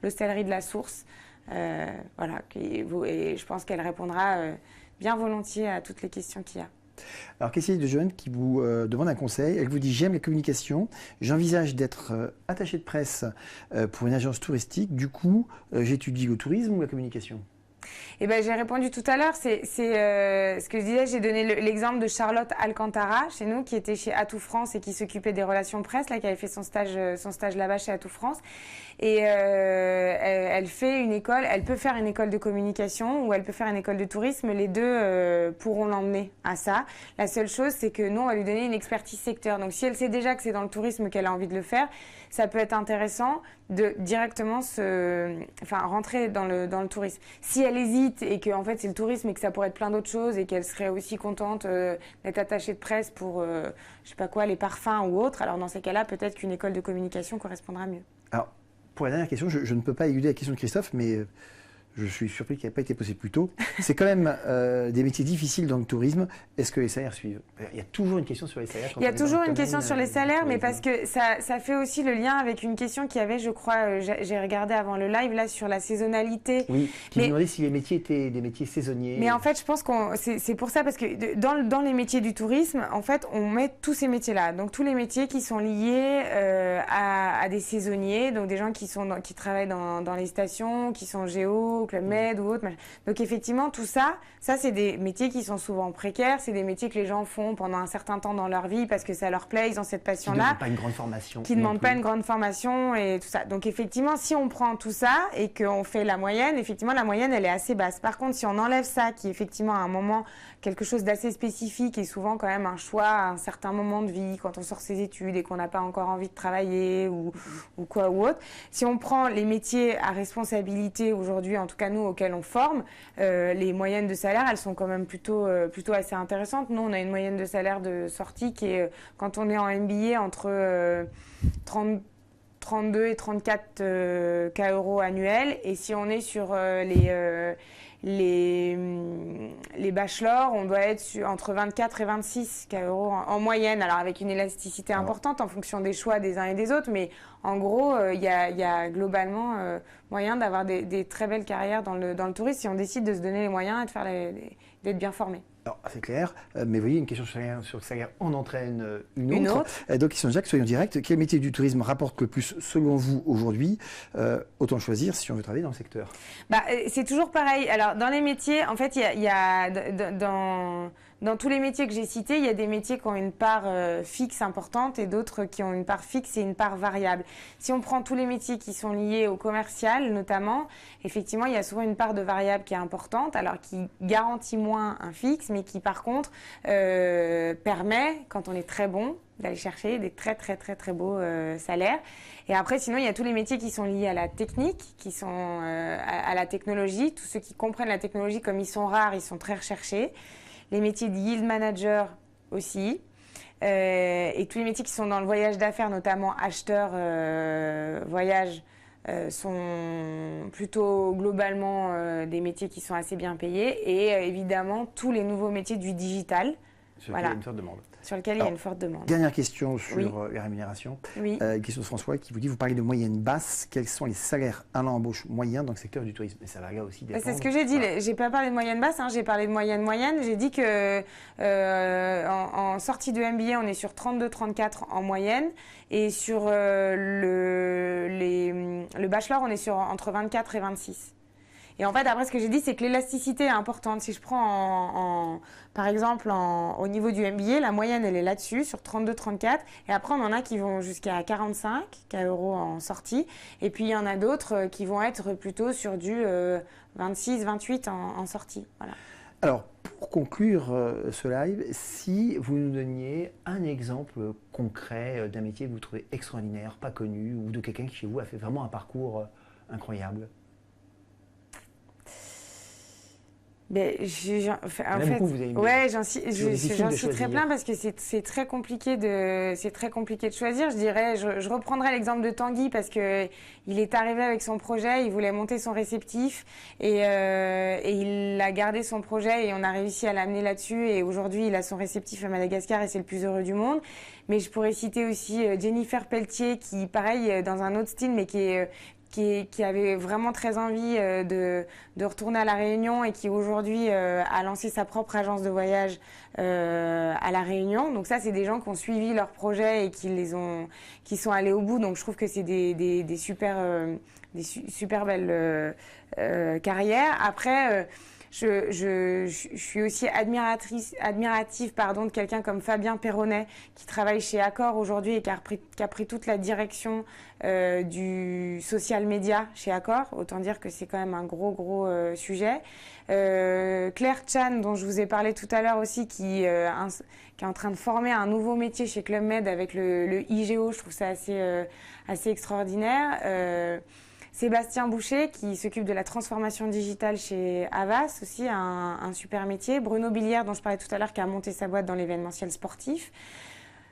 l'Hostellerie de la Source. Et je pense qu'elle répondra bien volontiers à toutes les questions qu'il y a. Alors, Cassie de Jeune qui vous demande un conseil. Elle vous dit: j'aime la communication, j'envisage d'être attachée de presse pour une agence touristique. Du coup, j'étudie le tourisme ou la communication? Eh ben, j'ai répondu tout à l'heure. C'est ce que je disais. J'ai donné l'exemple de Charlotte Alcantara chez nous, qui était chez Atout France et qui s'occupait des relations presse, là, qui avait fait son stage là-bas chez Atout France. Et elle fait une école. Elle peut faire une école de communication ou elle peut faire une école de tourisme. Les deux pourront l'emmener à ça. La seule chose, c'est que nous, on va lui donner une expertise secteur. Donc, si elle sait déjà que c'est dans le tourisme qu'elle a envie de le faire, ça peut être intéressant de directement rentrer dans le tourisme. Si elle hésite et que en fait c'est le tourisme et que ça pourrait être plein d'autres choses et qu'elle serait aussi contente d'être attachée de presse pour je sais pas quoi, les parfums ou autre, alors dans ces cas-là, peut-être qu'une école de communication correspondra mieux. Alors, pour la dernière question, je ne peux pas éluder la question de Christophe, mais je suis surpris qu'elle n'ait pas été posée plus tôt. C'est quand même des métiers difficiles dans le tourisme. Est-ce que les salaires suivent? Il y a toujours une question sur les salaires. Il y a toujours une question sur les salaires, mais parce que ça fait aussi le lien avec une question qu'il y avait, je crois, j'ai regardé avant le live, là, sur la saisonnalité. Oui, qui me demandait si les métiers étaient des métiers saisonniers. Mais en fait, je pense que c'est pour ça, parce que dans les métiers du tourisme, en fait, on met tous ces métiers-là. Donc, tous les métiers qui sont liés à des saisonniers, donc des gens qui travaillent dans les stations, qui sont géo, Club Med ou autre. Donc effectivement, tout ça c'est des métiers qui sont souvent précaires, c'est des métiers que les gens font pendant un certain temps dans leur vie parce que ça leur plaît, ils ont cette passion-là. Qui ne demandent pas une grande formation. Qui ne demandent pas une grande formation et tout ça. Donc effectivement, si on prend tout ça et qu'on fait la moyenne, effectivement, la moyenne, elle est assez basse. Par contre, si on enlève ça, qui est effectivement à un moment quelque chose d'assez spécifique et souvent quand même un choix à un certain moment de vie, quand on sort ses études et qu'on n'a pas encore envie de travailler ou quoi ou autre. Si on prend les métiers à responsabilité aujourd'hui, en tout cas nous auxquels on forme, les moyennes de salaire, elles sont quand même plutôt assez intéressantes. Nous, on a une moyenne de salaire de sortie qui est, quand on est en MBA, entre 32 et 34 K euros annuels. Et si on est sur les bachelors, on doit être entre 24 et 26 K euros en moyenne, alors avec une élasticité importante en fonction des choix des uns et des autres, mais en gros, il y a globalement moyen d'avoir des très belles carrières dans le tourisme si on décide de se donner les moyens et d'être bien formé. Alors, c'est clair, mais vous voyez, une question sur le salaire en entraîne une autre. Donc, Christian Jacques, soyons directs. Quel métier du tourisme rapporte le plus selon vous aujourd'hui? Autant choisir si on veut travailler dans le secteur. C'est toujours pareil. Alors, dans les métiers, en fait, il y a dans tous les métiers que j'ai cités, il y a des métiers qui ont une part fixe importante et d'autres qui ont une part fixe et une part variable. Si on prend tous les métiers qui sont liés au commercial, notamment, effectivement, il y a souvent une part de variable qui est importante, alors qui garantit moins un fixe, mais qui, par contre, permet, quand on est très bon, d'aller chercher des très, très, très, très beaux salaires. Et après, sinon, il y a tous les métiers qui sont liés à la technique, qui sont à la technologie. Tous ceux qui comprennent la technologie, comme ils sont rares, ils sont très recherchés. Les métiers de yield manager aussi. Et tous les métiers qui sont dans le voyage d'affaires, notamment acheteurs voyage, sont plutôt globalement des métiers qui sont assez bien payés. Et évidemment, tous les nouveaux métiers du digital. Sur lequel il y a une forte demande. Sur lequel il y a une forte demande. Dernière question sur la rémunération. Oui. Une question de François qui vous dit, vous parlez de moyenne basse. Quels sont les salaires à l'embauche moyens dans le secteur du tourisme? Et ça va là aussi dépendre. C'est ce que j'ai dit. J'ai pas parlé de moyenne basse, j'ai parlé de moyenne. J'ai dit que en sortie de MBA, on est sur 32-34 en moyenne. Et sur le bachelor, on est sur entre 24 et 26. Et en fait, après, ce que j'ai dit, c'est que l'élasticité est importante. Si je prends, par exemple, au niveau du MBA, la moyenne, elle est là-dessus, sur 32-34. Et après, on en a qui vont jusqu'à 45 K euros en sortie. Et puis, il y en a d'autres qui vont être plutôt sur du 26-28 en sortie. Voilà. Alors, pour conclure ce live, si vous nous donniez un exemple concret d'un métier que vous trouvez extraordinaire, pas connu, ou de quelqu'un qui, chez vous, a fait vraiment un parcours incroyable. Mais j'en citerai plein parce que c'est très compliqué de choisir. Je dirais, je reprendrai l'exemple de Tanguy parce que il est arrivé avec son projet, il voulait monter son réceptif et il a gardé son projet et on a réussi à l'amener là-dessus et aujourd'hui il a son réceptif à Madagascar et c'est le plus heureux du monde. Mais je pourrais citer aussi Jennifer Pelletier qui, pareil, dans un autre style mais qui est qui avait vraiment très envie de retourner à La Réunion et qui aujourd'hui a lancé sa propre agence de voyage à La Réunion. Donc ça, c'est des gens qui ont suivi leur projet et qui sont allés au bout. Donc je trouve que c'est des super belles carrières. Après, je suis aussi admirative de quelqu'un comme Fabien Perronnet qui travaille chez Accor aujourd'hui et qui a pris toute la direction du social media chez Accor. Autant dire que c'est quand même un gros sujet. Claire Chan, dont je vous ai parlé tout à l'heure aussi, qui est en train de former un nouveau métier chez Club Med avec le IGO. Je trouve ça assez extraordinaire. Sébastien Boucher, qui s'occupe de la transformation digitale chez Havas, aussi un super métier. Bruno Billière, dont je parlais tout à l'heure, qui a monté sa boîte dans l'événementiel sportif.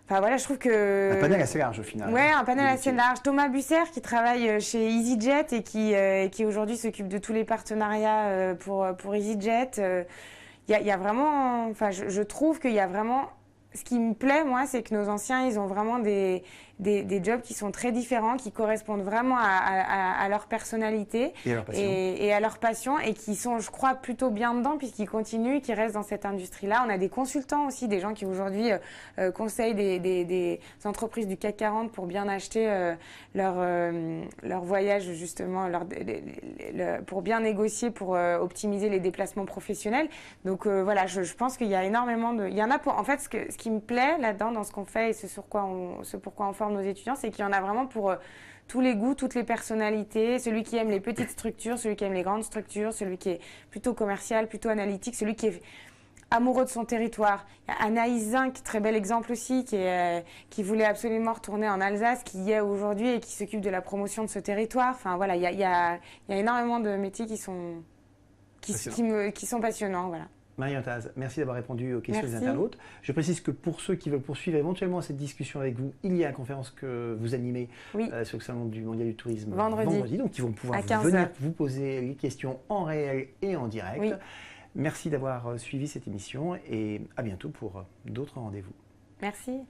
Enfin voilà, je trouve que... Un panel assez large au final. Ouais, un panel assez large. Thomas Busser, qui travaille chez EasyJet et qui aujourd'hui s'occupe de tous les partenariats pour EasyJet. Il y a vraiment... Enfin, je trouve qu'il y a vraiment... Ce qui me plaît, moi, c'est que nos anciens, ils ont vraiment des jobs qui sont très différents, qui correspondent vraiment à leur personnalité et à leur passion et qui sont, je crois, plutôt bien dedans puisqu'ils continuent et qui restent dans cette industrie-là. On a des consultants aussi, des gens qui aujourd'hui conseillent des entreprises du CAC 40 pour bien acheter leur voyage, justement, pour bien négocier, pour optimiser les déplacements professionnels. Donc voilà, je pense qu'il y a énormément de... Il y en a pour... En fait, ce qui me plaît là-dedans, dans ce qu'on fait et ce pourquoi on forme nos étudiants, c'est qu'il y en a vraiment pour tous les goûts, toutes les personnalités, celui qui aime les petites structures, celui qui aime les grandes structures, celui qui est plutôt commercial, plutôt analytique, celui qui est amoureux de son territoire. Il y a Anaïs Zinc, très bel exemple aussi, qui voulait absolument retourner en Alsace, qui y est aujourd'hui et qui s'occupe de la promotion de ce territoire. Enfin voilà, il y a énormément de métiers qui sont passionnants. Voilà. Marion Taz, merci d'avoir répondu aux questions des Merci. internautes. Je précise que pour ceux qui veulent poursuivre éventuellement cette discussion avec vous, il y a une conférence que vous animez Oui. sur le salon du Mondial du Tourisme Vendredi. Donc ils vont pouvoir À 15 venir heures. vous poser les questions en réel et en direct. Oui. Merci d'avoir suivi cette émission et à bientôt pour d'autres rendez-vous. Merci.